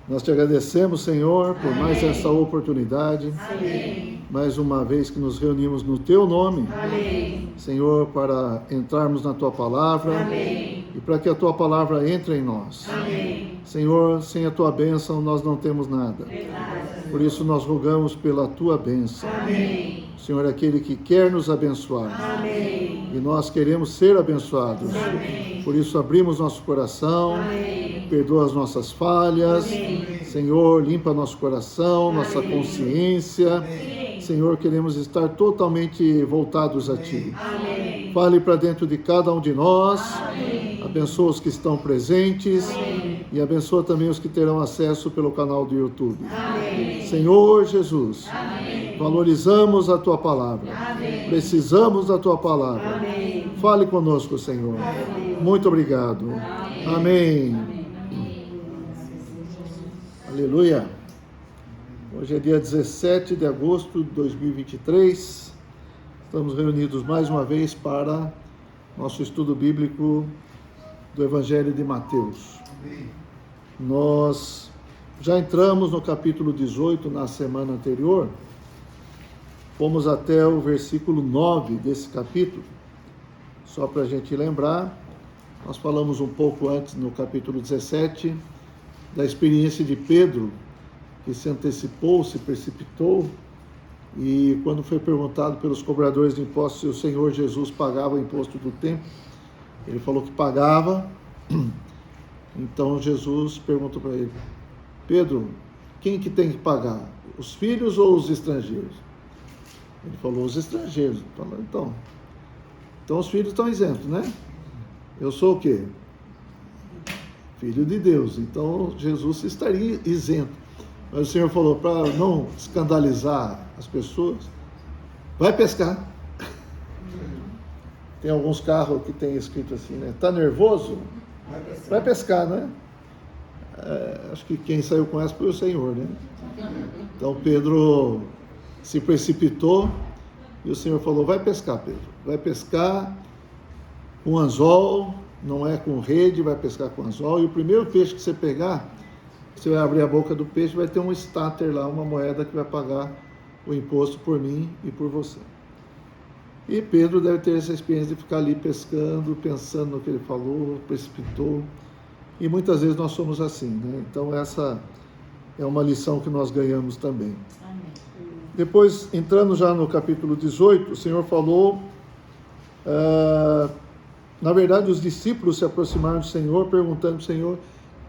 Nós te agradecemos, Senhor, por mais essa oportunidade. Amém. Mais uma vez que nos reunimos no Teu nome. Amém. Senhor, para entrarmos na Tua Palavra. Amém. E para que a Tua Palavra entre em nós. Amém. Senhor, sem a Tua bênção nós não temos nada. Por isso nós rogamos pela Tua bênção. Amém. O Senhor é aquele que quer nos abençoar. Amém. E nós queremos ser abençoados. Amém. Por isso abrimos nosso coração. Amém. Perdoa as nossas falhas. Amém. Senhor, limpa nosso coração, nossa Amém. consciência. Amém. Senhor, queremos estar totalmente voltados a Ti. Amém. Fale para dentro de cada um de nós. Amém. Abençoa os que estão presentes. Amém. E abençoa também os que terão acesso pelo canal do YouTube. Amém. Senhor Jesus, Amém. valorizamos a Tua palavra. Amém. Precisamos da Tua palavra. Amém. Fale conosco, Senhor. Muito obrigado. Amém. Aleluia. Hoje é dia 17 de agosto de 2023. Estamos reunidos mais uma vez para nosso estudo bíblico do Evangelho de Mateus. Nós já entramos no capítulo 18 na semana anterior. Fomos até o versículo 9 desse capítulo. Só para a gente lembrar, nós falamos um pouco antes, no capítulo 17, da experiência de Pedro, que se antecipou, se precipitou, e quando foi perguntado pelos cobradores de impostos se o Senhor Jesus pagava o imposto do templo, ele falou que pagava. Então Jesus perguntou para ele: Pedro, quem que tem que pagar? Os filhos ou os estrangeiros? Ele falou: os estrangeiros. Ele falou: então os filhos estão isentos, né? Eu sou o quê? Filho de Deus. Então Jesus estaria isento. Mas o Senhor falou, para não escandalizar as pessoas, vai pescar. Tem alguns carros que tem escrito assim, né? Tá nervoso? Vai pescar, né? Acho que quem saiu com essa foi o Senhor, né? Então Pedro se precipitou e o Senhor falou: vai pescar, Pedro. Vai pescar com anzol, não é com rede, vai pescar com anzol. E o primeiro peixe que você pegar, você vai abrir a boca do peixe, vai ter um estáter lá, uma moeda que vai pagar o imposto por mim e por você. E Pedro deve ter essa experiência de ficar ali pescando, pensando no que ele falou, precipitou. E muitas vezes nós somos assim, né? Então essa é uma lição que nós ganhamos também. Amém. Depois, entrando já no capítulo 18, o Senhor falou... na verdade, os discípulos se aproximaram do Senhor, perguntando ao Senhor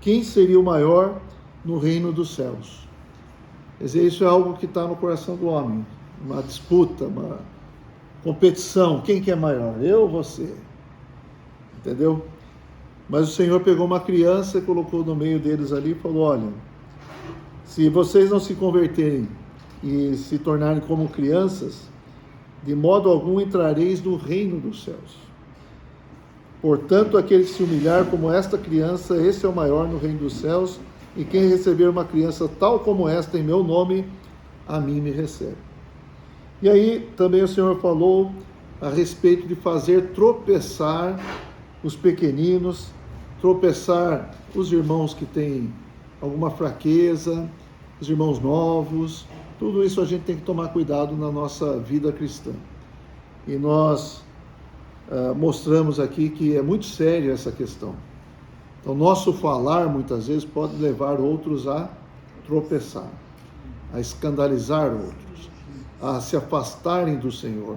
quem seria o maior no reino dos céus. Quer dizer, isso é algo que está no coração do homem, uma disputa, uma competição, quem que é maior, eu ou você? Entendeu? Mas o Senhor pegou uma criança e colocou no meio deles ali e falou: olha, se vocês não se converterem e se tornarem como crianças, de modo algum entrareis no reino dos céus. Portanto, aquele que se humilhar como esta criança, esse é o maior no reino dos céus, e quem receber uma criança tal como esta em meu nome, a mim me recebe. E aí também o Senhor falou a respeito de fazer tropeçar os pequeninos, tropeçar os irmãos que têm alguma fraqueza, os irmãos novos. Tudo isso a gente tem que tomar cuidado na nossa vida cristã. E nós mostramos aqui que é muito séria essa questão. Então, nosso falar, muitas vezes, pode levar outros a tropeçar, a escandalizar outros, a se afastarem do Senhor,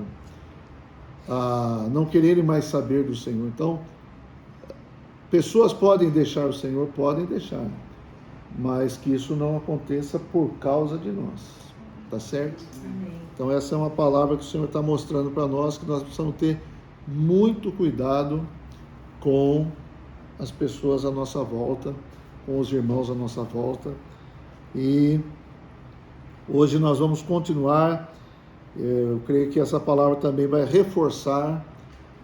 a não quererem mais saber do Senhor. Então, pessoas podem deixar o Senhor, podem deixar, mas que isso não aconteça por causa de nós, tá certo? Então, essa é uma palavra que o Senhor está mostrando para nós, que nós precisamos ter muito cuidado com as pessoas à nossa volta, com os irmãos à nossa volta. E hoje nós vamos continuar. Eu creio que essa palavra também vai reforçar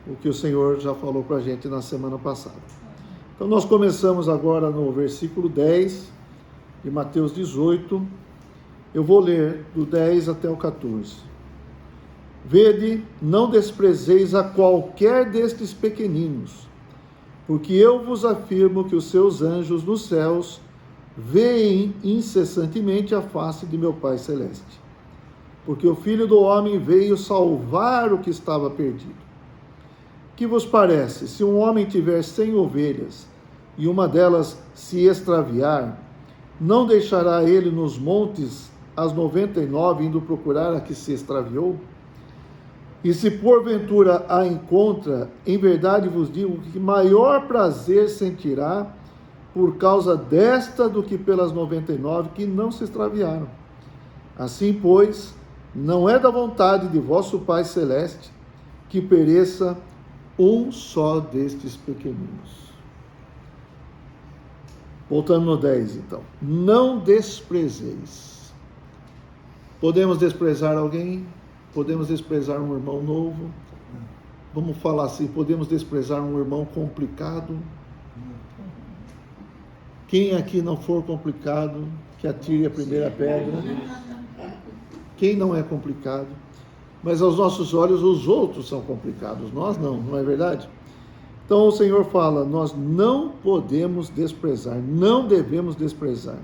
o que o Senhor já falou para a gente na semana passada. Então nós começamos agora no versículo 10 de Mateus 18. Eu vou ler do 10 até o 14. Vede, não desprezeis a qualquer destes pequeninos, Porque eu vos afirmo que os seus anjos nos céus veem incessantemente a face de meu Pai Celeste. Porque o Filho do Homem veio salvar o que estava perdido. Que vos parece, se um homem tiver 100 ovelhas, e uma delas se extraviar, não deixará ele nos montes as 99, indo procurar a que se extraviou? E se porventura a encontra, em verdade vos digo que maior prazer sentirá por causa desta do que pelas 99 que não se extraviaram. Assim, pois, não é da vontade de vosso Pai Celeste que pereça um só destes pequeninos. Voltando no 10, então. Não desprezeis. Podemos desprezar alguém? Podemos desprezar um irmão novo? Vamos falar assim, podemos desprezar um irmão complicado? Quem aqui não for complicado, que atire a primeira pedra. Quem não é complicado? Mas aos nossos olhos os outros são complicados, nós não é verdade? Então o Senhor fala, nós não podemos desprezar, não devemos desprezar.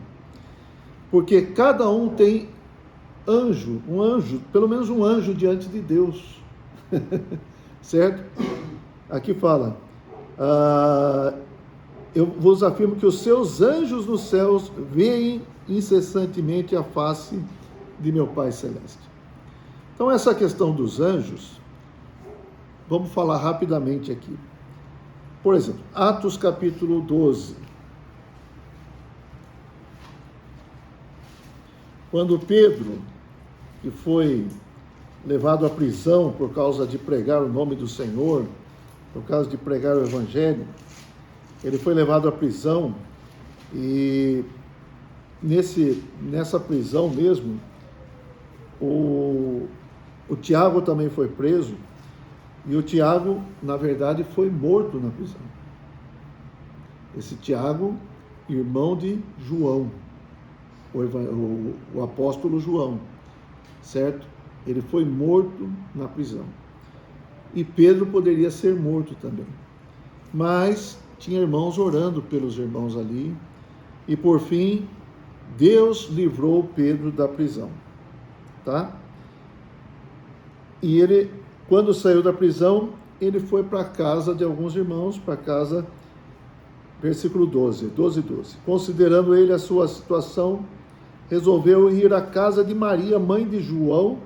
Porque cada um tem um anjo, pelo menos um anjo diante de Deus. Certo? Aqui fala, eu vos afirmo que os seus anjos nos céus veem incessantemente a face de meu Pai Celeste. Então essa questão dos anjos, vamos falar rapidamente aqui. Por exemplo, Atos capítulo 12. Quando Pedro, que foi levado à prisão por causa de pregar o nome do Senhor, por causa de pregar o Evangelho, ele foi levado à prisão e nessa prisão mesmo, o Tiago também foi preso e o Tiago, na verdade, foi morto na prisão. Esse Tiago, irmão de João, o apóstolo João, certo? Ele foi morto na prisão. E Pedro poderia ser morto também. Mas tinha irmãos orando pelos irmãos ali. E por fim, Deus livrou Pedro da prisão. Tá? E ele, quando saiu da prisão, ele foi para a casa de alguns irmãos, para a casa, versículo 12. Considerando ele a sua situação, resolveu ir à casa de Maria, mãe de João,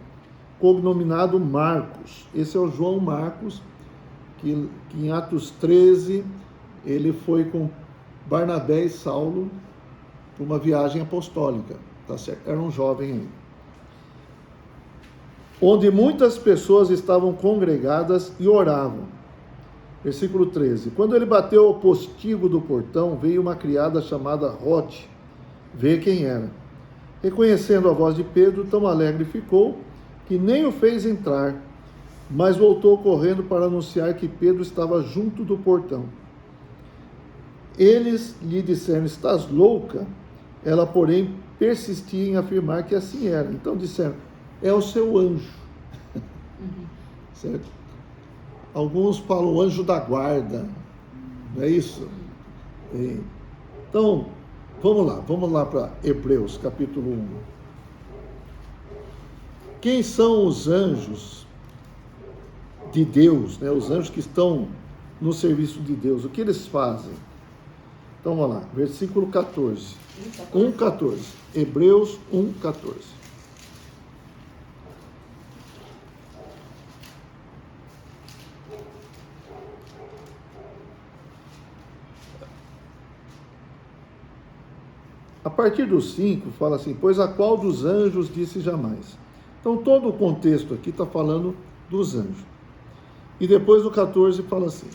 cognominado Marcos. Esse é o João Marcos, que em Atos 13, ele foi com Barnabé e Saulo para uma viagem apostólica, tá certo? Era um jovem ainda. Onde muitas pessoas estavam congregadas e oravam. Versículo 13. Quando ele bateu ao postigo do portão, veio uma criada chamada Rode ver quem era. Reconhecendo a voz de Pedro, tão alegre ficou, que nem o fez entrar, mas voltou correndo para anunciar que Pedro estava junto do portão. Eles lhe disseram, estás louca? Ela, porém, persistia em afirmar que assim era. Então disseram, é o seu anjo. Certo? Alguns falam anjo da guarda, não é isso? Então, vamos lá para Hebreus, capítulo 1. Quem são os anjos de Deus, né? Os anjos que estão no serviço de Deus, o que eles fazem? Então, vamos lá, versículo 14. 1,14. Hebreus 1,14. A partir do 5, fala assim, pois a qual dos anjos disse jamais? Então, todo o contexto aqui está falando dos anjos. E depois do 14 fala assim,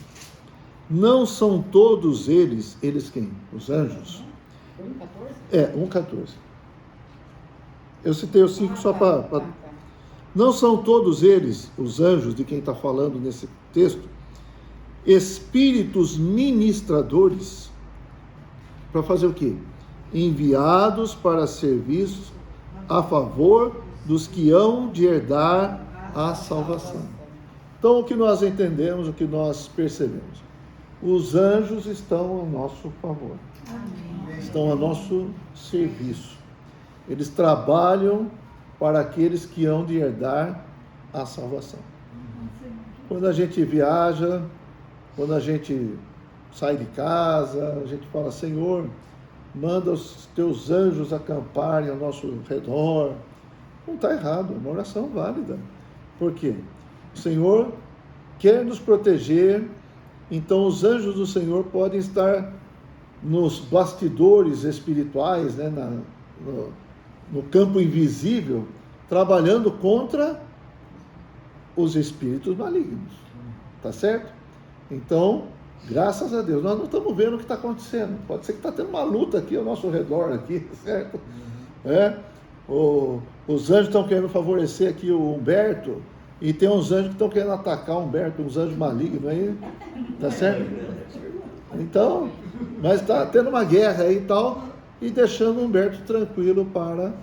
não são todos eles quem? Os anjos? 1,14? 1,14. Eu citei o 5 só para... Não são todos eles, os anjos de quem está falando nesse texto, espíritos ministradores, para fazer o quê? Enviados para serviços a favor dos que hão de herdar a salvação. Então, o que nós entendemos, o que nós percebemos? os anjos estão a nosso favor, Amém. estão a nosso serviço. Eles trabalham para aqueles que hão de herdar a salvação. Quando a gente viaja, quando a gente sai de casa, a gente fala: Senhor, manda os teus anjos acamparem ao nosso redor. Não está errado, é uma oração válida. Por quê? O Senhor quer nos proteger, então os anjos do Senhor podem estar nos bastidores espirituais, né, no campo invisível, trabalhando contra os espíritos malignos. Tá certo? Então, graças a Deus, nós não estamos vendo o que está acontecendo. Pode ser que está tendo uma luta aqui ao nosso redor, aqui, certo? Os anjos estão querendo favorecer aqui o Humberto, e tem uns anjos que estão querendo atacar o Humberto, uns anjos malignos aí, tá certo? Então, mas está tendo uma guerra aí e tal, e deixando o Humberto tranquilo para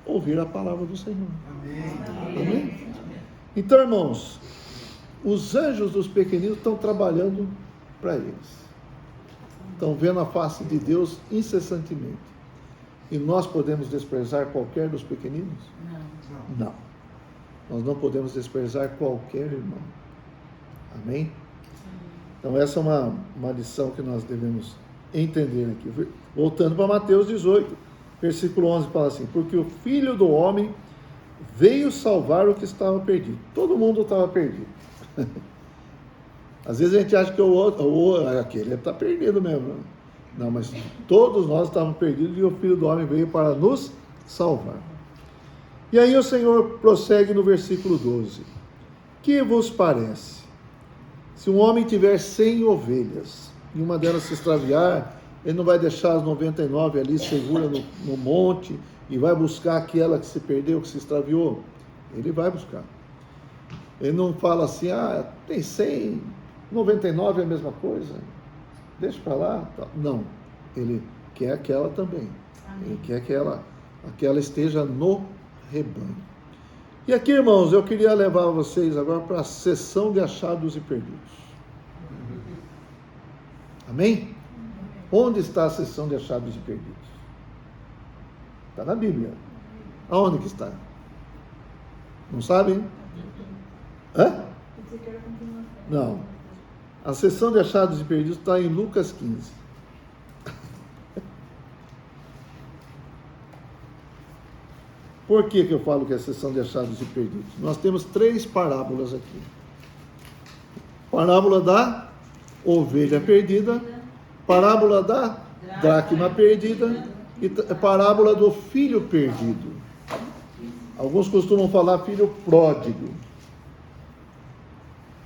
ouvir a palavra do Senhor. Amém? Então, irmãos, os anjos dos pequeninos estão trabalhando para eles. Estão vendo a face de Deus incessantemente. E nós podemos desprezar qualquer dos pequeninos? Não. Nós não podemos desprezar qualquer irmão. Amém? Então essa é uma lição que nós devemos entender aqui. Voltando para Mateus 18, versículo 11, fala assim: porque o Filho do Homem veio salvar o que estava perdido. Todo mundo estava perdido. Às vezes a gente acha que aquele está perdido mesmo. Não, mas todos nós estávamos perdidos e o Filho do Homem veio para nos salvar. E aí o Senhor prossegue no versículo 12. Que vos parece? Se um homem tiver 100 ovelhas e uma delas se extraviar, ele não vai deixar as 99 ali segura no monte e vai buscar aquela que se perdeu, que se extraviou? Ele vai buscar. Ele não fala assim: tem 100, 99 é a mesma coisa, deixa para lá. Não, ele quer aquela também. Amém. Ele quer que aquela esteja no rebanho. E aqui, irmãos, eu queria levar vocês agora para a sessão de achados e perdidos. Amém? Onde está a sessão de achados e perdidos? Está na Bíblia. Aonde que está? Não sabem? Não. A sessão de achados e perdidos está em Lucas 15. Por que eu falo que é a sessão de achados e perdidos? Nós temos 3 parábolas aqui. Parábola da ovelha perdida, parábola da dracma perdida e parábola do filho perdido. Alguns costumam falar filho pródigo.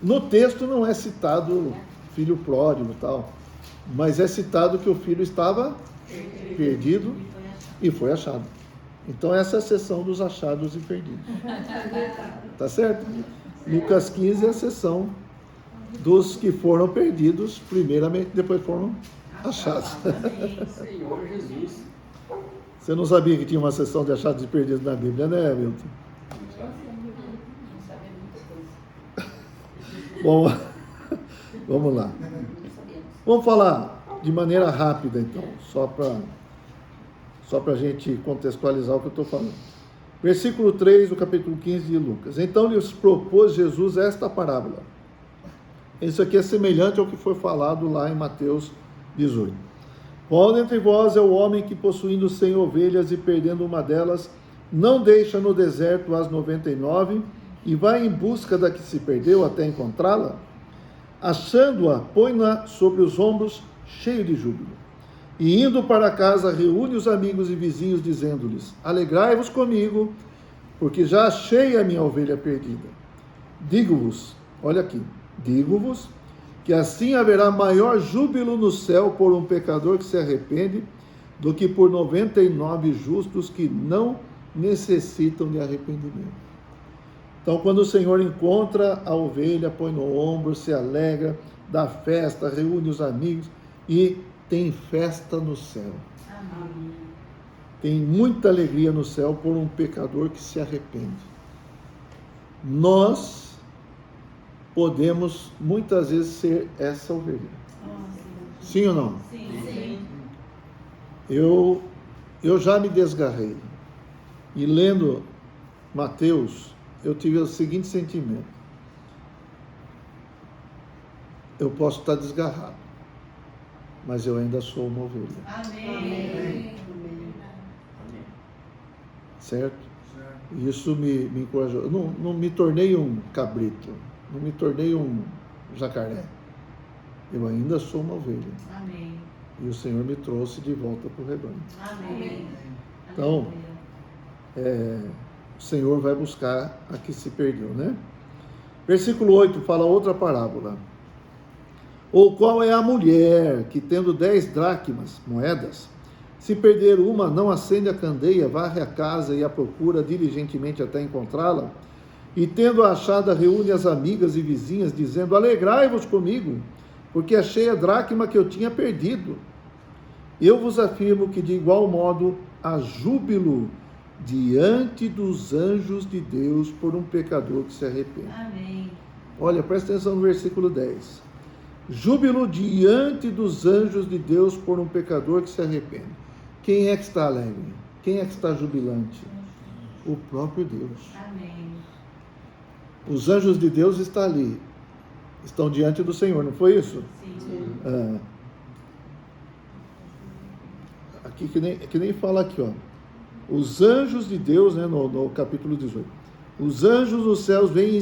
No texto não é citado filho pródigo e tal, mas é citado que o filho estava perdido e foi achado. Então essa é a sessão dos achados e perdidos. Tá certo? Lucas 15 é a sessão dos que foram perdidos primeiramente, depois foram achados. Senhor Jesus. Você não sabia que tinha uma sessão de achados e perdidos na Bíblia, né, Milton? Bom, vamos lá. Vamos falar de maneira rápida, então, só para a gente contextualizar o que eu estou falando. Versículo 3 do capítulo 15 de Lucas. Então lhes propôs Jesus esta parábola. Isso aqui é semelhante ao que foi falado lá em Mateus 18. Qual dentre vós é o homem que, possuindo 100 ovelhas e perdendo uma delas, não deixa no deserto as 99 e vai em busca da que se perdeu até encontrá-la? Achando-a, põe-na sobre os ombros, cheio de júbilo. E indo para casa, reúne os amigos e vizinhos, dizendo-lhes: alegrai-vos comigo, porque já achei a minha ovelha perdida. Digo-vos, olha aqui, digo-vos, que assim haverá maior júbilo no céu por um pecador que se arrepende, do que por 99 justos que não necessitam de arrependimento. Então, quando o Senhor encontra a ovelha, põe no ombro, se alegra, dá festa, reúne os amigos e tem festa no céu. Amém. Tem muita alegria no céu por um pecador que se arrepende. Nós podemos muitas vezes ser essa ovelha. Sim ou não? Sim. Eu já me desgarrei. E lendo Mateus, eu tive o seguinte sentimento: eu posso estar desgarrado, mas eu ainda sou uma ovelha. Amém. Certo? E isso me encorajou. Eu não me tornei um cabrito, não me tornei um jacaré. Eu ainda sou uma ovelha. Amém. E o Senhor me trouxe de volta para o rebanho. Amém. Então, o Senhor vai buscar a que se perdeu, né? Versículo 8 fala outra parábola. Ou qual é a mulher que, tendo 10 dracmas, moedas, se perder uma, não acende a candeia, varre a casa e a procura diligentemente até encontrá-la? E tendo achada, reúne as amigas e vizinhas, dizendo: alegrai-vos comigo, porque achei a dracma que eu tinha perdido. Eu vos afirmo que, de igual modo, há júbilo diante dos anjos de Deus por um pecador que se arrepende. Amém. Olha, presta atenção no versículo 10. Júbilo diante dos anjos de Deus por um pecador que se arrepende. Quem é que está alegre? Quem é que está jubilante? O próprio Deus. Amém. Os anjos de Deus estão ali, estão diante do Senhor, não foi isso? Sim. Aqui que nem fala aqui, ó. Os anjos de Deus, né, no capítulo 18. Os anjos dos céus veem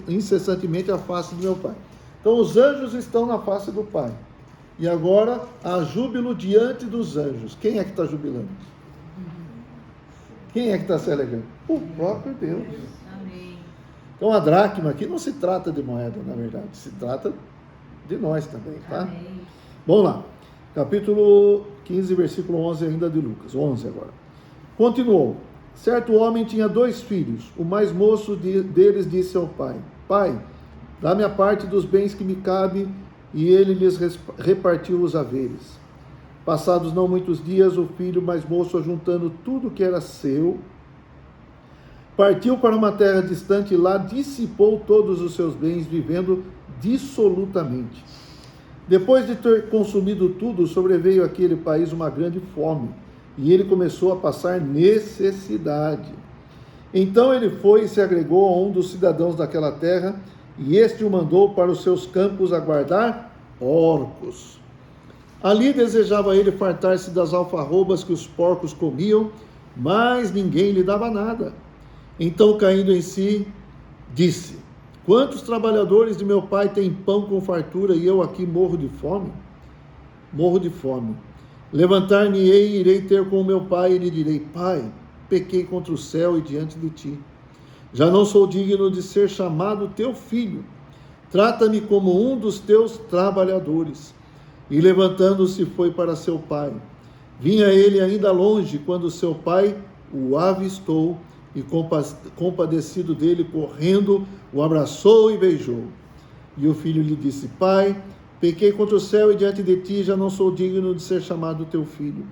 incessantemente a face do meu Pai. Então os anjos estão na face do Pai. E agora há júbilo diante dos anjos. Quem é que está jubilando? Quem é que está se alegrando? O próprio Deus. Amém. Então a dracma aqui não se trata de moeda, na verdade. Se trata de nós também, tá? Amém. Vamos lá. Capítulo 15, versículo 11 ainda de Lucas. 11 agora. Continuou. Certo homem tinha 2 filhos. O mais moço deles disse ao pai: Pai, dá-me a parte dos bens que me cabe, e ele lhes repartiu os haveres. Passados não muitos dias, o filho mais moço, ajuntando tudo que era seu, partiu para uma terra distante e lá dissipou todos os seus bens, vivendo dissolutamente. Depois de ter consumido tudo, sobreveio àquele país uma grande fome, e ele começou a passar necessidade. Então ele foi e se agregou a um dos cidadãos daquela terra, e este o mandou para os seus campos a guardar porcos. Ali desejava ele fartar-se das alfarrobas que os porcos comiam, mas ninguém lhe dava nada. Então, caindo em si, disse: quantos trabalhadores de meu pai têm pão com fartura, e eu aqui morro de fome? Morro de fome. Levantar-me-ei e irei ter com o meu pai, e lhe direi: Pai, pequei contra o céu e diante de ti. Já não sou digno de ser chamado teu filho. Trata-me como um dos teus trabalhadores. E levantando-se foi para seu pai. Vinha ele ainda longe, quando seu pai o avistou, e compadecido dele, correndo, o abraçou e beijou. E o filho lhe disse: Pai, pequei contra o céu e diante de ti, já não sou digno de ser chamado teu filho.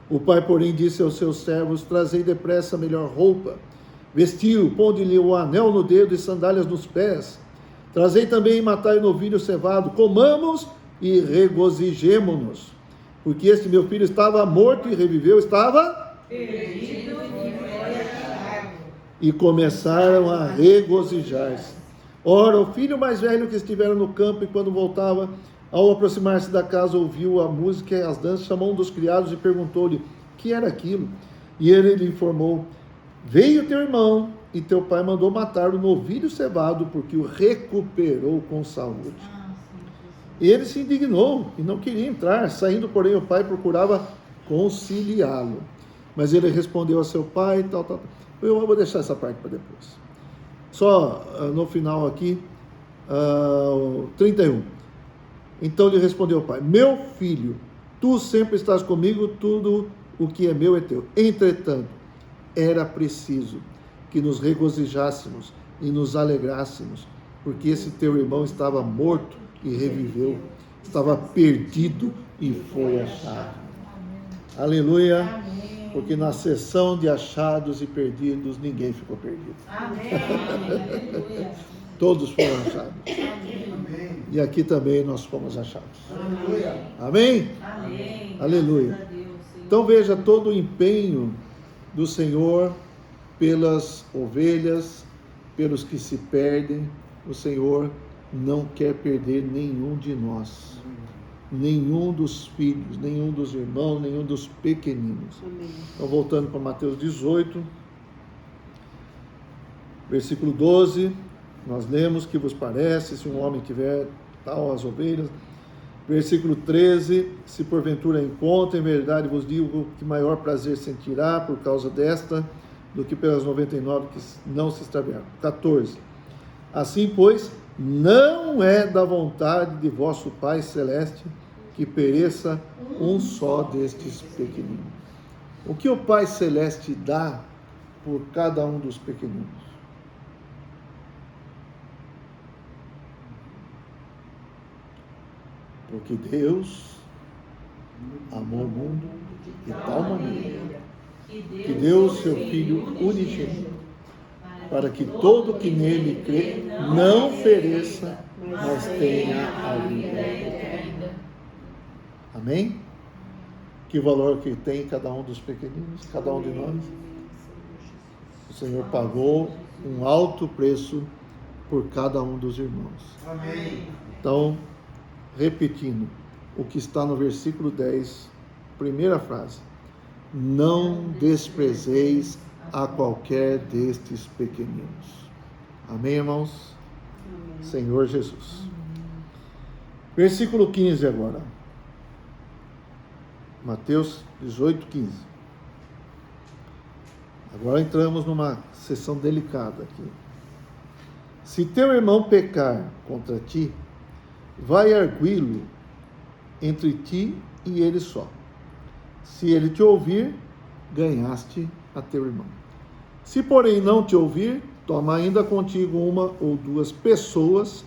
O pai, porém, disse aos seus servos: trazei depressa a melhor roupa, vestiu, ponde-lhe o anel no dedo e sandálias nos pés. Trazei também e matai o novilho cevado, comamos e regozijemo-nos. Porque este meu filho estava morto e reviveu, estava Perdido e foi achado. e começaram a regozijar-se. Ora, o filho mais velho que estivera no campo, e quando voltava, ao aproximar-se da casa, ouviu a música e as danças, chamou um dos criados e perguntou-lhe: que era aquilo? E ele lhe informou: veio teu irmão, e teu pai mandou matar o novilho cevado, porque o recuperou com saúde. Ele se indignou e não queria entrar. Saindo, porém, o pai procurava conciliá-lo. Mas ele respondeu a seu pai, tal. Eu vou deixar essa parte para depois. Só no final aqui, 31. Então lhe respondeu o pai: meu filho, tu sempre estás comigo, tudo o que é meu é teu. Entretanto, era preciso que nos regozijássemos e nos alegrássemos, porque esse teu irmão estava morto e reviveu, estava perdido e foi achado. Aleluia. Amém. Porque na sessão de achados e perdidos, ninguém ficou perdido. Amém. Todos foram achados. Amém. E aqui também nós fomos achados. Aleluia. Amém? Amém. Aleluia. Graças a Deus, Senhor. Então veja todo o empenho do Senhor pelas ovelhas, pelos que se perdem. O Senhor não quer perder nenhum de nós, nenhum dos filhos, nenhum dos irmãos, nenhum dos pequeninos. Então voltando para Mateus 18, versículo 12, nós lemos: que vos parece se um homem tiver tal as ovelhas? Versículo 13: se porventura encontra, em verdade vos digo que maior prazer sentirá por causa desta do que pelas 99 que não se extraviaram. 14: assim, pois, não é da vontade de vosso Pai Celeste que pereça um só destes pequeninos. O que o Pai Celeste dá por cada um dos pequeninos? Porque Deus amou o mundo de tal maneira que deu o seu Filho unigênito, para que todo que nele crê não pereça, mas tenha a vida eterna. Amém? Que valor que tem cada um dos pequeninos, cada um de nós? O Senhor pagou um alto preço por cada um dos irmãos. Amém. Então, repetindo o que está no versículo 10, primeira frase: não desprezeis a qualquer destes pequeninos. Amém, irmãos? Amém. Senhor Jesus. Amém. Versículo 15 agora. Mateus 18, 15. Agora entramos numa sessão delicada aqui. Se teu irmão pecar contra ti, vai arguí-lo entre ti e ele só. Se ele te ouvir, ganhaste a teu irmão. Se, porém, não te ouvir, toma ainda contigo uma ou duas pessoas,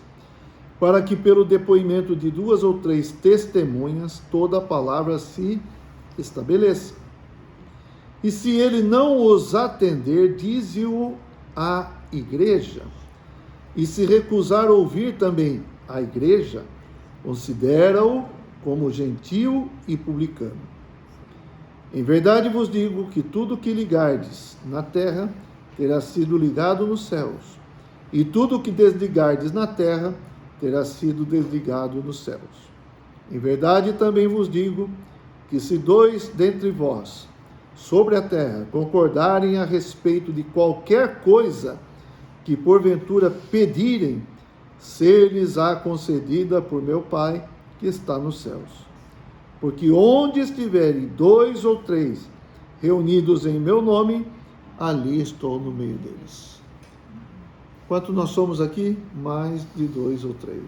para que pelo depoimento de 2 ou 3 testemunhas toda a palavra se estabeleça. E se ele não os atender, dize-o à igreja. E se recusar ouvir também a igreja, considera-o como gentil e publicano. Em verdade vos digo que tudo que ligardes na terra terá sido ligado nos céus, e tudo que desligardes na terra terá sido desligado nos céus. Em verdade também vos digo que se 2 dentre vós sobre a terra concordarem a respeito de qualquer coisa que porventura pedirem, ser-lhes-á concedida por meu Pai que está nos céus. Porque onde estiverem 2 ou 3 reunidos em meu nome, ali estou no meio deles. Quanto nós somos aqui? Mais de 2 ou 3.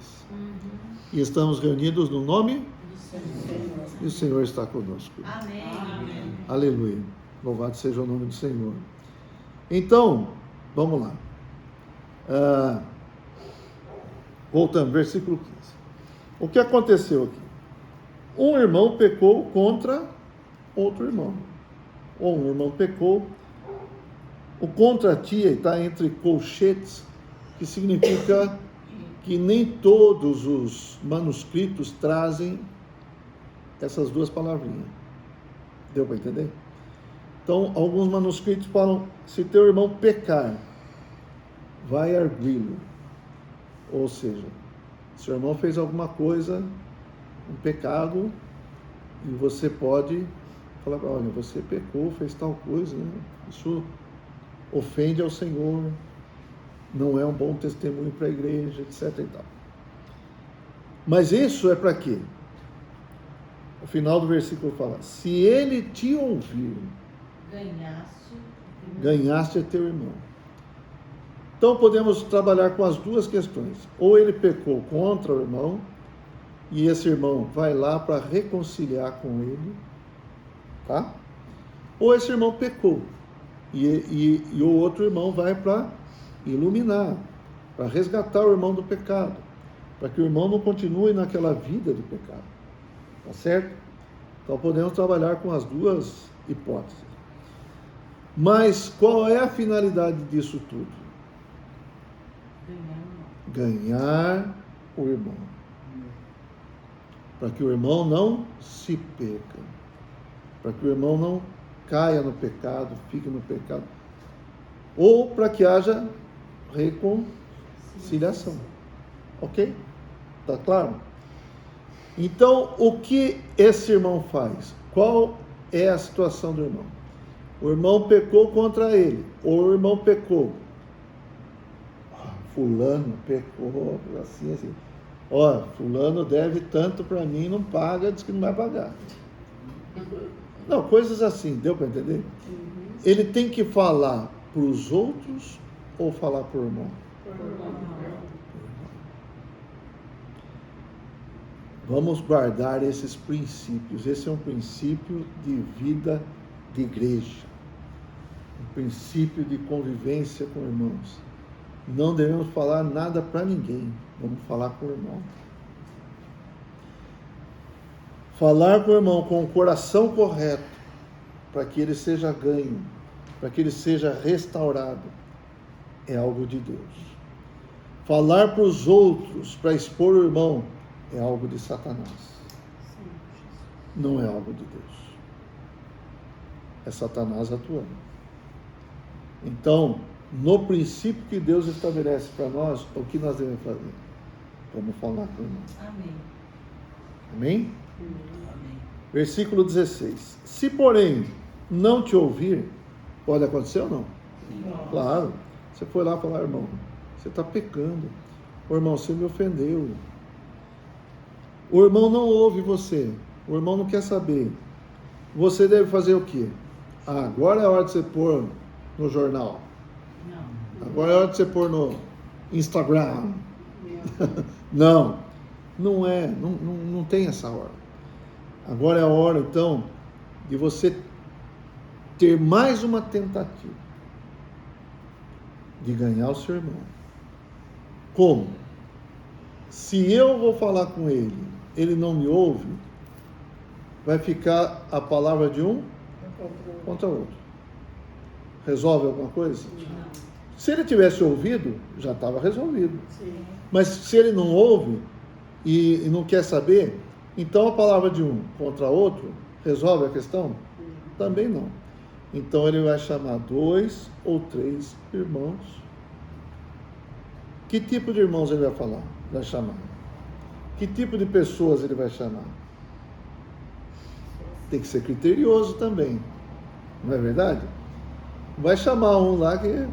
E estamos reunidos no nome e o Senhor está conosco. Amém. Aleluia. Louvado seja o nome do Senhor. Então, vamos lá. Voltando, versículo 15. O que aconteceu aqui? Um irmão pecou contra outro irmão. Ou um irmão pecou. O contra ti está entre colchetes, que significa que nem todos os manuscritos trazem essas duas palavrinhas. Deu para entender? Então, alguns manuscritos falam: se teu irmão pecar, vai arguí-lo. Ou seja, se o irmão fez alguma coisa, um pecado, e você pode falar: olha, você pecou, fez tal coisa, né? Isso ofende ao Senhor, não é um bom testemunho para a igreja, etc. e tal. Mas isso é para quê? O final do versículo fala: se ele te ouvir, ganhaste a teu irmão. Então podemos trabalhar com as duas questões. Ou ele pecou contra o irmão, e esse irmão vai lá para reconciliar com ele, tá? Ou esse irmão pecou, e o outro irmão vai para iluminar, para resgatar o irmão do pecado, para que o irmão não continue naquela vida de pecado. Tá certo? Então podemos trabalhar com as duas hipóteses. Mas qual é a finalidade disso tudo? Ganhar o irmão. para que o irmão não se perca, para que o irmão não caia no pecado, fique no pecado, ou para que haja reconciliação. Ok? Tá claro? Então, o que esse irmão faz? Qual é a situação do irmão? O irmão pecou contra ele, ou o irmão pecou. Fulano pecou, assim. Ó, fulano deve tanto para mim, não paga, diz que não vai pagar. Não, coisas assim, deu para entender? Ele tem que falar para os outros ou falar para o irmão? Vamos guardar esses princípios. Esse é um princípio de vida de igreja. Um princípio de convivência com irmãos. Não devemos falar nada para ninguém. Vamos falar com o irmão. Falar com o irmão com o coração correto, para que ele seja ganho, para que ele seja restaurado, é algo de Deus. Falar para os outros, para expor o irmão, é algo de Satanás. Não é algo de Deus. É Satanás atuando. Então, no princípio que Deus estabelece para nós, o que nós devemos fazer? Vamos falar com o irmão. Amém. Amém? Amém. Versículo 16. Se, porém, não te ouvir, pode acontecer ou não? Claro. Você foi lá falar, irmão, você está pecando. O irmão, você me ofendeu. O irmão não ouve você. O irmão não quer saber. Você deve fazer o quê? Agora é a hora de você pôr no jornal. Agora é a hora de você pôr no Instagram. Não, não é, não tem essa hora. Agora é a hora, então, de você ter mais uma tentativa de ganhar o seu irmão. Como? Se eu vou falar com ele, ele não me ouve, vai ficar a palavra de um contra o outro. Resolve alguma coisa? Se ele tivesse ouvido, já estava resolvido. Sim. Mas se ele não ouve e não quer saber, então a palavra de um contra outro resolve a questão? Também não. Então ele vai chamar 2 ou 3 irmãos. Que tipo de irmãos ele vai falar? Vai chamar? Que tipo de pessoas ele vai chamar? Tem que ser criterioso também. Não é verdade? Vai chamar um lá que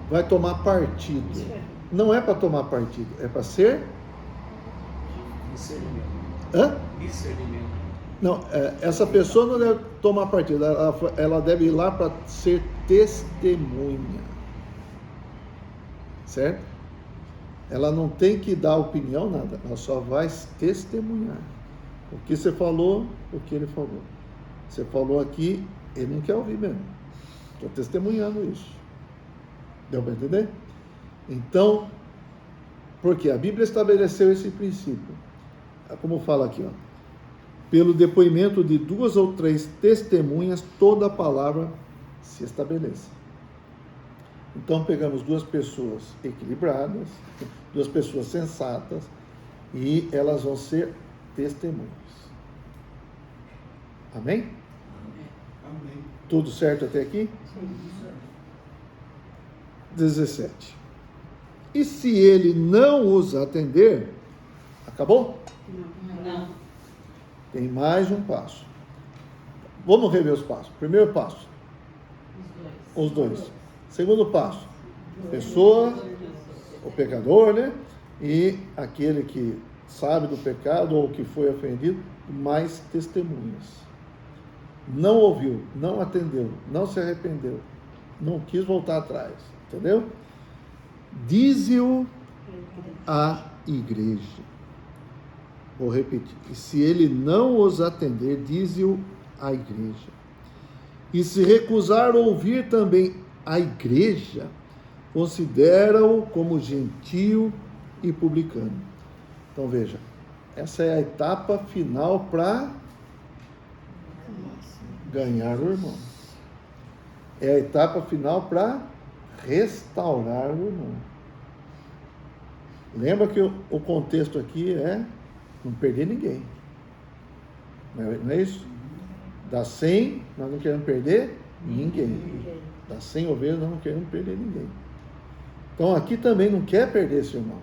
vai tomar partido. Não é para tomar partido, é para ser... Discernimento. Hã? Discernimento. Não, essa pessoa não deve tomar partido, ela deve ir lá para ser testemunha. Certo? Ela não tem que dar opinião, nada, ela só vai testemunhar. O que você falou, o que ele falou. Você falou aqui, ele não quer ouvir mesmo. Estou testemunhando isso. Deu para entender? Então, porque a Bíblia estabeleceu esse princípio. Como fala aqui, ó. Pelo depoimento de 2 ou 3 testemunhas, toda a palavra se estabelece. Então, pegamos 2 pessoas equilibradas, 2 pessoas sensatas, e elas vão ser testemunhas. Amém? Amém. Tudo certo até aqui? 17. E se ele não os atender, acabou? Não. Tem mais um passo. Vamos rever os passos. Primeiro passo, os 2. Segundo passo, pessoa, o pecador, né? E aquele que sabe do pecado ou que foi ofendido, mais testemunhas. Não ouviu, não atendeu, não se arrependeu, não quis voltar atrás, entendeu? Dize-o à igreja. Vou repetir. E se ele não os atender, dize-o à igreja. E se recusar ouvir também a igreja, considera-o como gentio e publicano. Então veja, essa é a etapa final para ganhar o irmão. É a etapa final para restaurar o irmão. Lembra que o contexto aqui é não perder ninguém. Não é isso? Das 100, nós não queremos perder ninguém. Das 100 ovelhas, nós não queremos perder ninguém. Então aqui também não quer perder esse irmão.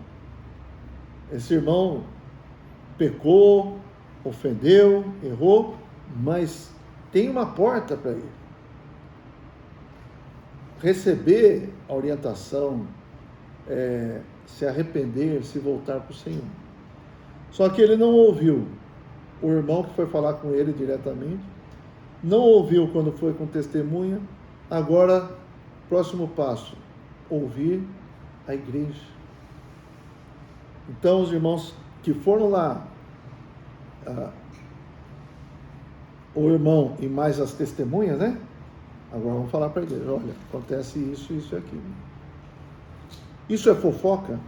Esse irmão pecou, ofendeu, errou, mas tem uma porta para ele. Receber a orientação, se arrepender, se voltar para o Senhor. Só que ele não ouviu o irmão que foi falar com ele diretamente, não ouviu quando foi com testemunha. Agora, próximo passo, ouvir a igreja. Então, os irmãos que foram lá, o irmão e mais as testemunhas, né? Agora vamos falar para a igreja: olha, acontece isso, isso e aquilo. Isso é fofoca?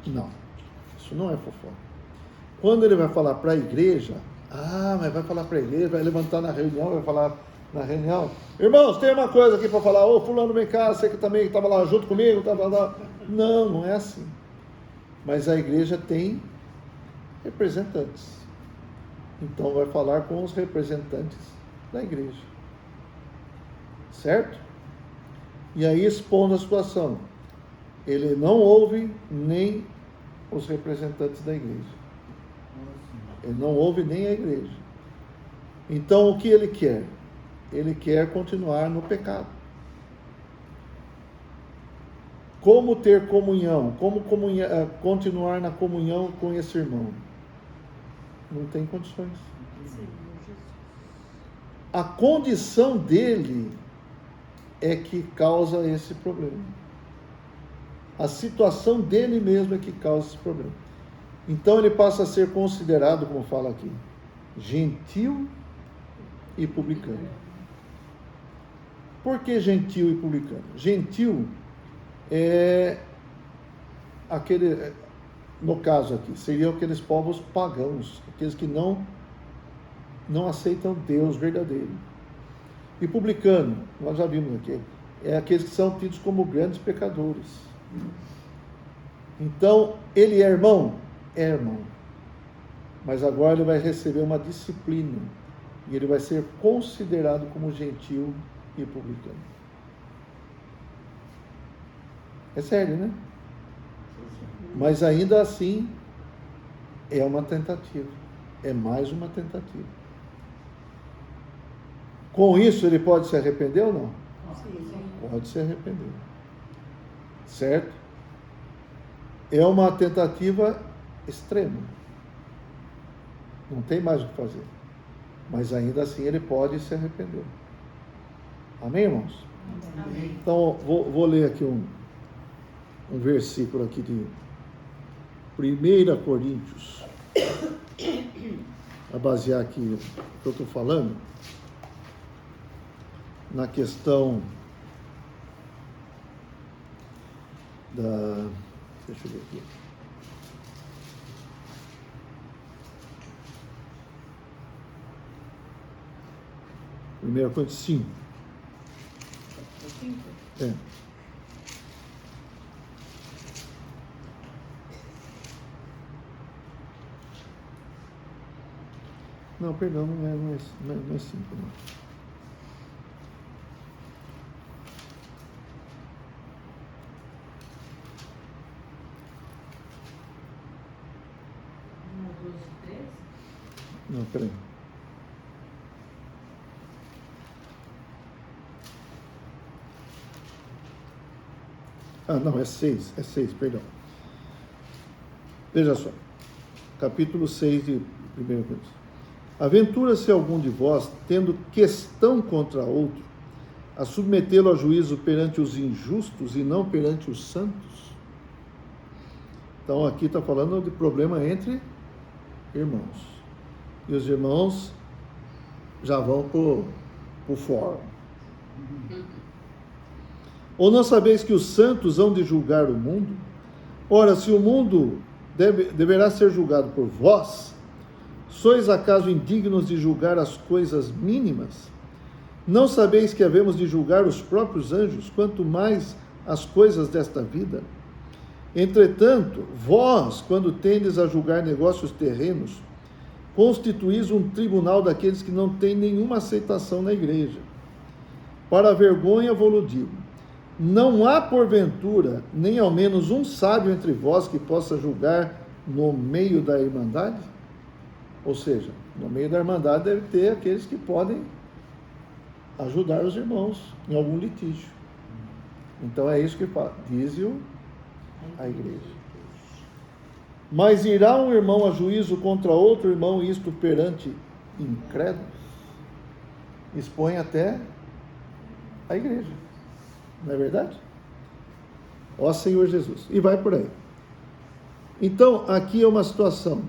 Não, isso não é fofoca. Quando ele vai falar para a igreja, mas vai falar para a igreja, vai levantar na reunião, vai falar na reunião: irmãos, tem uma coisa aqui para falar. Ô, fulano, vem cá, você que também estava lá junto comigo. Não, não é assim. Mas a igreja tem representantes. Então vai falar com os representantes da igreja. Certo? E aí, expondo a situação, ele não ouve nem os representantes da igreja. Ele não ouve nem a igreja. Então, o que ele quer? Ele quer continuar no pecado. Como ter comunhão? Como continuar na comunhão com esse irmão? Não tem condições. A condição dele é que causa esse problema. A situação dele mesmo é que causa esse problema. Então ele passa a ser considerado, como fala aqui, gentil e publicano. Por que gentil e publicano? Gentil é aquele, no caso aqui, seriam aqueles povos pagãos, aqueles que não aceitam Deus verdadeiro. E publicano, nós já vimos aqui, é aqueles que são tidos como grandes pecadores. Então, ele é irmão? É irmão. Mas agora ele vai receber uma disciplina e ele vai ser considerado como gentil e publicano. É sério, né? Mas ainda assim é uma tentativa. É mais uma tentativa. Com isso ele pode se arrepender ou não? Sim. Pode se arrepender. Certo? É uma tentativa extrema. Não tem mais o que fazer. Mas ainda assim ele pode se arrepender. Amém, irmãos? Amém. Então, vou ler aqui um versículo aqui de 1 Coríntios. A basear aqui o que eu estou falando na questão da... Deixa eu ver aqui. Primeira Coríntios 5. É. Não, perdão, não é 5, não. Não, peraí. Não, é 6, perdão. Veja só, capítulo 6 de 1 Coríntios. Aventura-se algum de vós, tendo questão contra outro, a submetê-lo a juízo perante os injustos e não perante os santos? Então aqui está falando de problema entre irmãos. E os irmãos já vão para o fórum. Ou não sabeis que os santos hão de julgar o mundo? Ora, se o mundo deverá ser julgado por vós, sois acaso indignos de julgar as coisas mínimas? Não sabeis que havemos de julgar os próprios anjos, quanto mais as coisas desta vida? Entretanto, vós, quando tendes a julgar negócios terrenos, constituís um tribunal daqueles que não têm nenhuma aceitação na igreja. Para a vergonha vou-lo digo, não há porventura nem ao menos um sábio entre vós que possa julgar no meio da irmandade? Ou seja, no meio da irmandade deve ter aqueles que podem ajudar os irmãos em algum litígio. Então é isso que fala, diz-o a igreja. Mas irá um irmão a juízo contra outro irmão, isto perante incrédulos? Expõe até a igreja. Não é verdade? Ó Senhor Jesus. E vai por aí. Então, aqui é uma situação.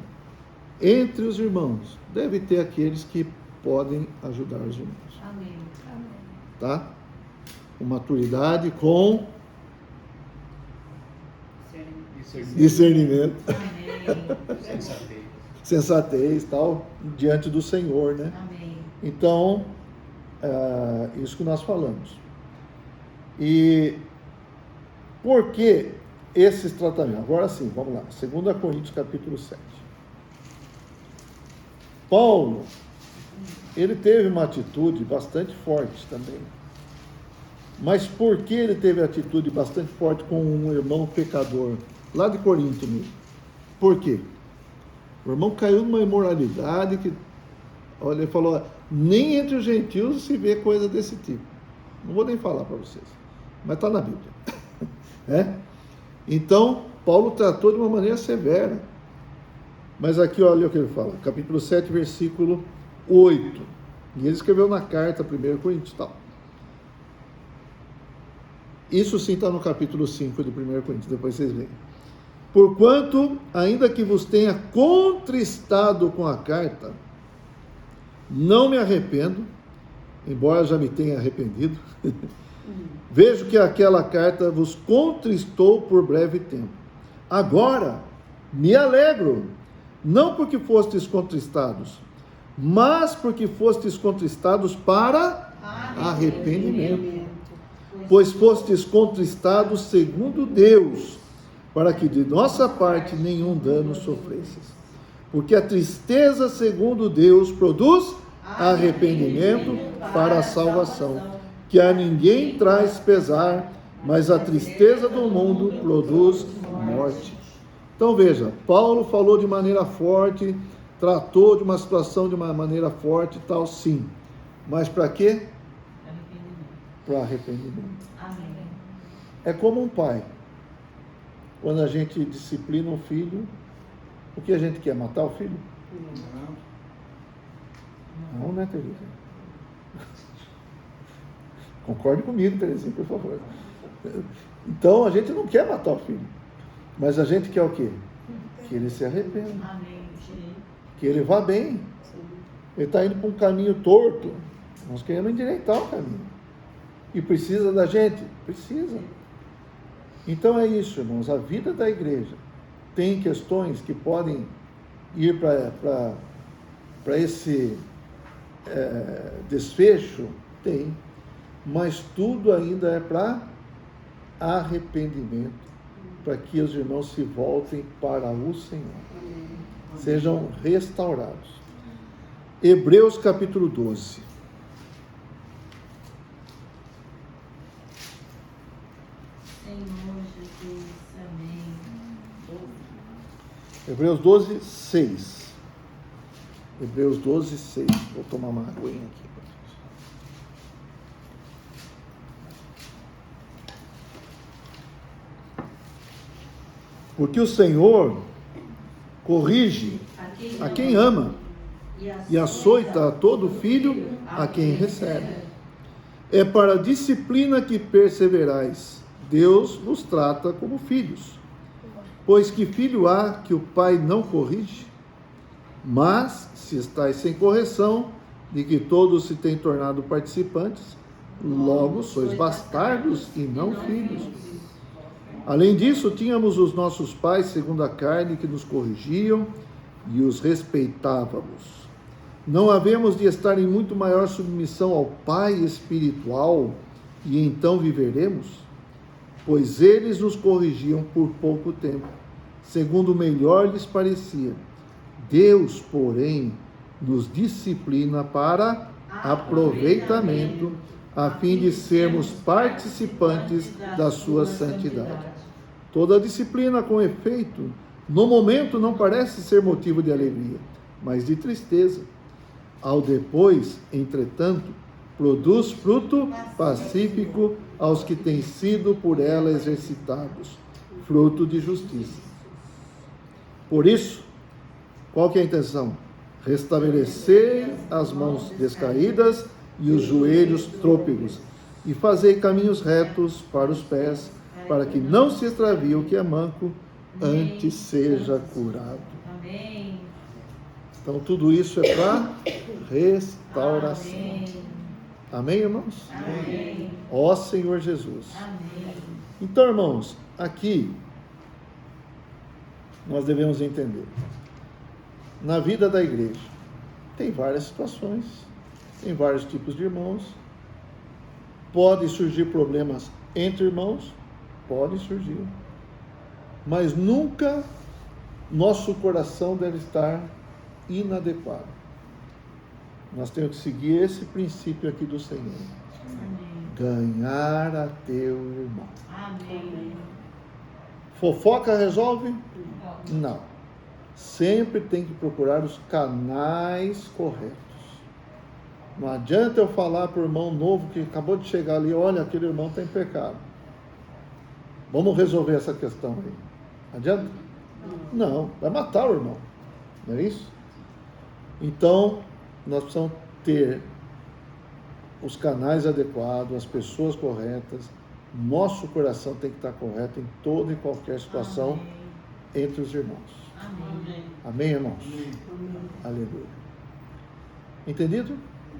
Entre os irmãos, deve ter aqueles que podem ajudar os irmãos. Amém. Tá? Com maturidade, com discernimento, Amém. sensatez, tal, diante do Senhor, né? Amém. Então, isso que nós falamos. E por que esses tratamentos? Agora sim, vamos lá. 2 Coríntios capítulo 7. Paulo, ele teve uma atitude bastante forte também. Mas por que ele teve atitude bastante forte com um irmão pecador, lá de Corinto mesmo? Por quê? O irmão caiu numa imoralidade que, olha, ele falou, nem entre os gentios se vê coisa desse tipo. Não vou nem falar para vocês, mas está na Bíblia. Então, Paulo tratou de uma maneira severa. Mas aqui, olha o que ele fala, capítulo 7, versículo 8. E ele escreveu na carta, 1 Coríntios e tal. Isso sim está no capítulo 5 de 1 Coríntios, depois vocês veem. Porquanto, ainda que vos tenha contristado com a carta, não me arrependo, embora já me tenha arrependido. Vejo que aquela carta vos contristou por breve tempo. Agora, me alegro, não porque fostes contristados, mas porque fostes contristados para arrependimento. Pois fostes contristados segundo Deus, para que de nossa parte nenhum dano sofresses. Porque a tristeza segundo Deus produz arrependimento para a salvação, que a ninguém traz pesar, mas a tristeza do mundo produz morte. Então veja, Paulo falou de maneira forte, tratou de uma situação de uma maneira forte e tal, sim. Mas para quê? Para arrependimento. Amém. É como um pai. Quando a gente disciplina um filho, o que a gente quer? Matar o filho? Não, né, Teresa? Concorde comigo, Terezinha, por favor. Então, a gente não quer matar o filho. Mas a gente quer o quê? Que ele se arrependa. Amém. Que ele vá bem. Ele está indo para um caminho torto. Nós queremos endireitar o caminho. E precisa da gente? Precisa. Então é isso, irmãos. A vida da igreja tem questões que podem ir para esse desfecho? Tem. Mas tudo ainda é para arrependimento, para que os irmãos se voltem para o Senhor. Sejam restaurados. Hebreus capítulo 12. Senhor Jesus, amém. Hebreus 12, 6. Hebreus 12, 6. Vou tomar uma aguinha aqui. Porque o Senhor corrige a quem ama e açoita a todo filho a quem recebe. É para a disciplina que perseverais. Deus vos trata como filhos. Pois que filho há que o pai não corrige? Mas, se estáis sem correção, de que todos se têm tornado participantes, logo sois bastardos e não filhos. Além disso, tínhamos os nossos pais, segundo a carne, que nos corrigiam e os respeitávamos. Não havemos de estar em muito maior submissão ao Pai espiritual e então viveremos? Pois eles nos corrigiam por pouco tempo, segundo melhor lhes parecia. Deus, porém, nos disciplina para aproveitamento, a fim de sermos participantes da sua santidade. Toda disciplina, com efeito, no momento não parece ser motivo de alegria, mas de tristeza. Ao depois, entretanto, produz fruto pacífico aos que têm sido por ela exercitados, fruto de justiça. Por isso, qual que é a intenção? Restabelecer as mãos descaídas e os joelhos trôpegos, e fazer caminhos retos para os pés, para que não se extravie o que é manco, antes seja curado. Amém. Então, tudo isso é para restauração. Amém, irmãos? Amém. Ó Senhor Jesus. Amém. Então, irmãos, aqui nós devemos entender. Na vida da igreja, tem várias situações, tem vários tipos de irmãos. Pode surgir problemas entre irmãos, pode surgir. Mas nunca nosso coração deve estar inadequado. Nós temos que seguir esse princípio aqui do Senhor. Amém. Ganhar a teu irmão. Amém. Fofoca resolve? Não. Sempre tem que procurar os canais corretos. Não adianta eu falar para o irmão novo que acabou de chegar ali, olha, aquele irmão está em pecado. Vamos resolver essa questão aí. Adianta? Não, vai matar o irmão. Não é isso? Então, nós precisamos ter os canais adequados, as pessoas corretas. Nosso coração tem que estar correto em toda e qualquer situação entre os irmãos. Amém. Amém, irmãos? Aleluia. Entendido?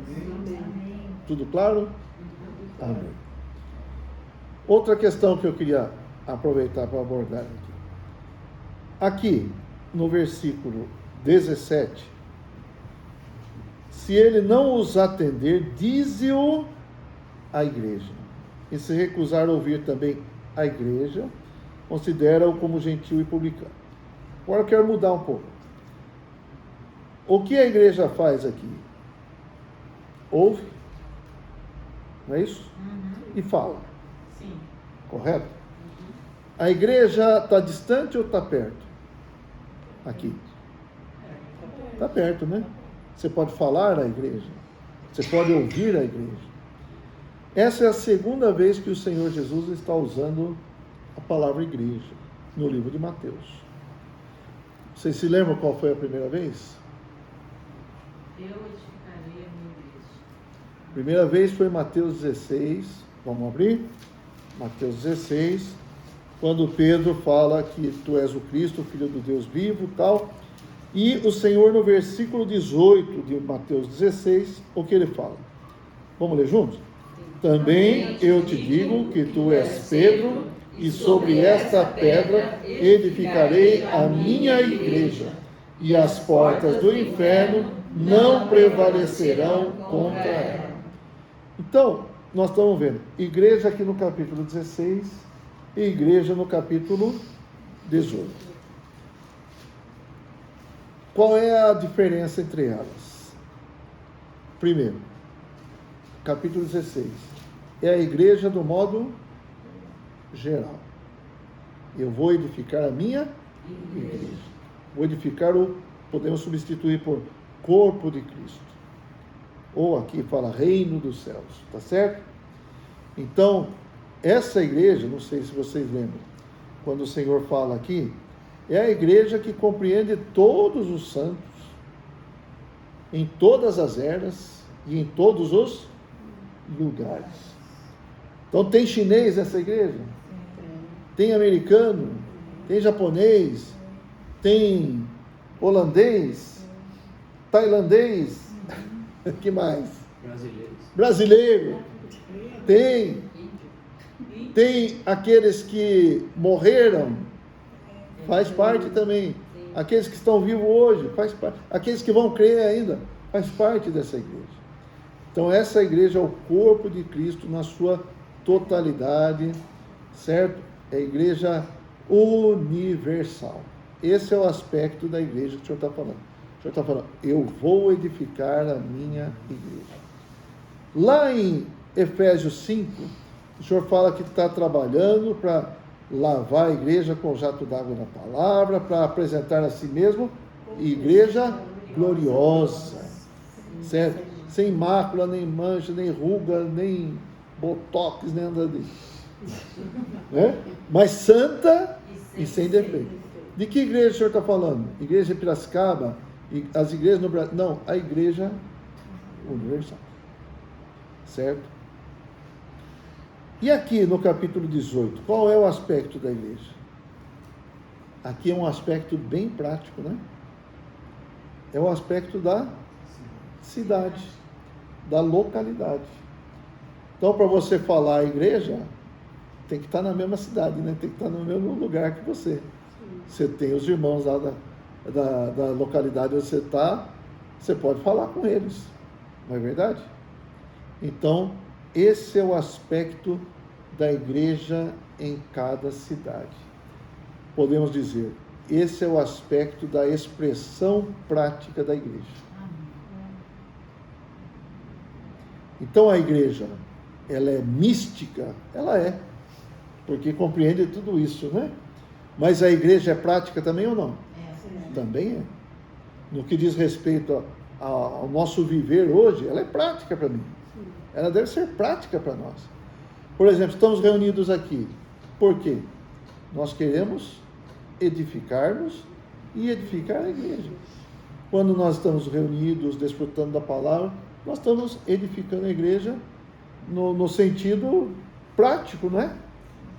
Amém. Tudo claro? Amém. Outra questão que eu queria aproveitar para abordar aqui. Aqui, no versículo 17, se ele não os atender, dize-o à igreja. E se recusar a ouvir também a igreja, considera-o como gentil e publicano. Agora eu quero mudar um pouco. O que a igreja faz aqui? Ouve, não é isso? E fala, Sim. correto? A igreja está distante ou está perto? Aqui. Está perto, né? Você pode falar à igreja, você pode ouvir a igreja. Essa é a segunda vez que o Senhor Jesus está usando a palavra igreja no livro de Mateus. Vocês se lembram qual foi a primeira vez? Eu edificarei a minha igreja. A primeira vez foi Mateus 16, vamos abrir? Mateus 16, quando Pedro fala que tu és o Cristo, o Filho do Deus vivo e tal. E o Senhor, no versículo 18 de Mateus 16, o que ele fala? Vamos ler juntos? Também eu te digo que tu és Pedro, e sobre esta pedra edificarei a minha igreja, e as portas do inferno não prevalecerão contra ela. Então, nós estamos vendo igreja aqui no capítulo 16 e igreja no capítulo 18. Qual é a diferença entre elas? Primeiro, capítulo 16, é a igreja do modo geral. Eu vou edificar a minha igreja. Vou edificar podemos substituir por corpo de Cristo. Ou aqui fala reino dos céus, tá certo? Então, essa igreja, não sei se vocês lembram, quando o Senhor fala aqui, é a igreja que compreende todos os santos, em todas as eras e em todos os lugares. Então tem chinês nessa igreja, tem americano, tem japonês, tem holandês, tailandês, que mais? Brasileiro. Tem aqueles que morreram, faz parte também. Aqueles que estão vivos hoje, faz parte. Aqueles que vão crer ainda, faz parte dessa igreja. Então essa igreja é o corpo de Cristo na sua totalidade, certo? É a igreja universal. Esse é o aspecto da igreja que o Senhor está falando. Senhor está falando, eu vou edificar a minha igreja. Lá em Efésios 5, o Senhor fala que está trabalhando para lavar a igreja com o jato d'água da palavra, para apresentar a si mesmo igreja gloriosa, certo? Sem mácula, nem mancha, nem ruga, nem botox, nem nada disso. Né? Mas santa e sem defeito. De que igreja o Senhor está falando? Igreja de Piracicaba? As igrejas no Brasil? Não, a igreja universal. Certo? E aqui no capítulo 18, qual é o aspecto da igreja? Aqui é um aspecto bem prático, né? É o aspecto da cidade, da localidade. Então, para você falar a igreja, tem que estar na mesma cidade, né? Tem que estar no mesmo lugar que você. Você tem os irmãos lá da localidade onde você está, você pode falar com eles, não é verdade? Então, esse é o aspecto da igreja em cada cidade. Podemos dizer, esse é o aspecto da expressão prática da igreja. Então, a igreja, ela é mística? Ela é, porque compreende tudo isso, né? Mas a igreja é prática também ou não? Também é. No que diz respeito ao nosso viver hoje, ela é prática para mim. Ela deve ser prática para nós. Por exemplo, estamos reunidos aqui. Por quê? Nós queremos edificar-nos e edificar a igreja. Quando nós estamos reunidos, desfrutando da palavra, nós estamos edificando a igreja no sentido prático, não é?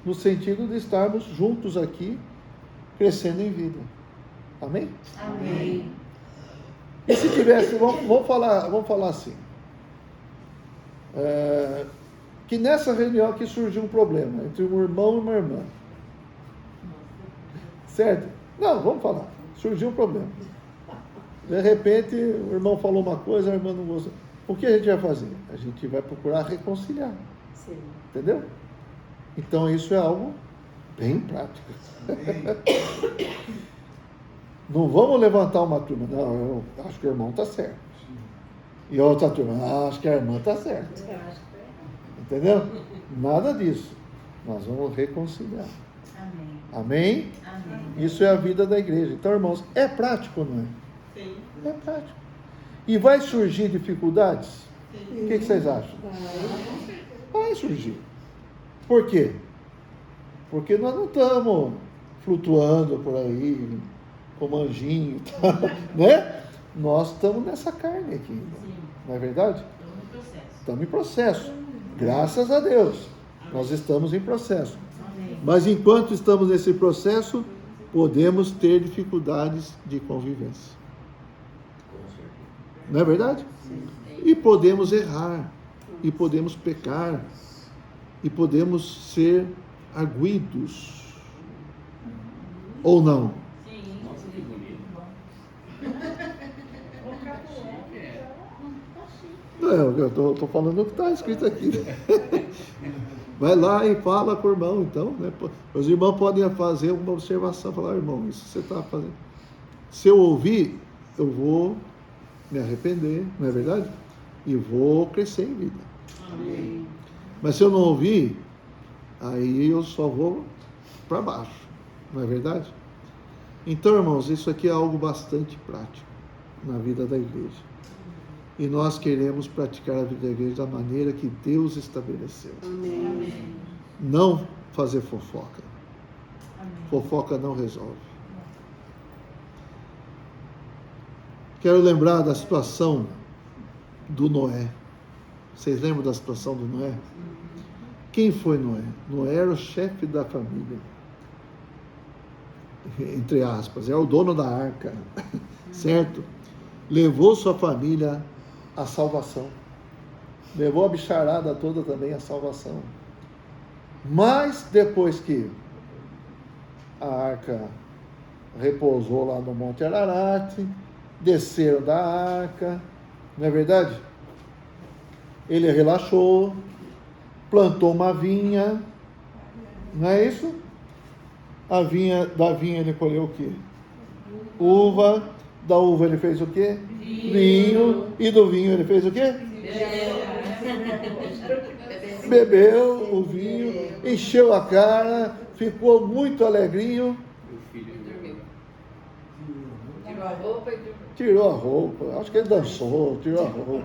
No sentido de estarmos juntos aqui, crescendo em vida. Amém? Amém. E se tivesse, vamos falar assim, que nessa reunião aqui surgiu um problema entre um irmão e uma irmã. Certo? Não, vamos falar. Surgiu um problema. De repente, o irmão falou uma coisa, a irmã não gostou. O que a gente vai fazer? A gente vai procurar reconciliar. Sim. Entendeu? Então, isso é algo bem prático. Não vamos levantar uma turma. Não, eu acho que o irmão está certo. E a outra turma, acho que a irmã está certa. Entendeu? Nada disso. Nós vamos reconciliar. Amém. Amém? Amém. Isso é a vida da igreja. Então, irmãos, é prático ou não é? Sim. É prático. E vai surgir dificuldades? O que vocês acham? Vai surgir. Por quê? Porque nós não estamos flutuando por aí, como anjinho, né? Nós estamos nessa carne aqui, não é verdade? Estamos no processo. Estamos em processo. Graças a Deus, nós estamos em processo. Amém. Mas enquanto estamos nesse processo, podemos ter dificuldades de convivência. Não é verdade? E podemos errar, e podemos pecar, e podemos ser arguidos. Ou não? Sim. Nossa, que bonito. Eu estou falando o que está escrito aqui. Vai lá e fala com o irmão, então. Né? Os irmãos podem fazer uma observação, falar, irmão, isso você está fazendo. Se eu ouvir, eu vou me arrepender, não é verdade? E vou crescer em vida. Amém. Mas se eu não ouvir, aí eu só vou para baixo, não é verdade? Então, irmãos, isso aqui é algo bastante prático na vida da igreja. E nós queremos praticar a vida da igreja da maneira que Deus estabeleceu. Amém. Não fazer fofoca. Amém. Fofoca não resolve. Quero lembrar da situação do Noé. Vocês lembram da situação do Noé? Quem foi Noé? Noé era o chefe da família. Entre aspas, é o dono da arca. Certo? Levou sua família à salvação. Levou a bicharada toda também à salvação. Mas depois que a arca repousou lá no Monte Ararat, desceram da arca, não é verdade? Ele relaxou, plantou uma vinha, não é isso? Da vinha ele colheu o quê? Uva, Da uva ele fez o quê? Vinho. E do vinho ele fez o quê? Bebeu o vinho, encheu a cara, ficou muito alegrinho, Meu filho dormiu. Tirou a roupa e dormiu. tirou a roupa. Acho que ele dançou, tirou a roupa.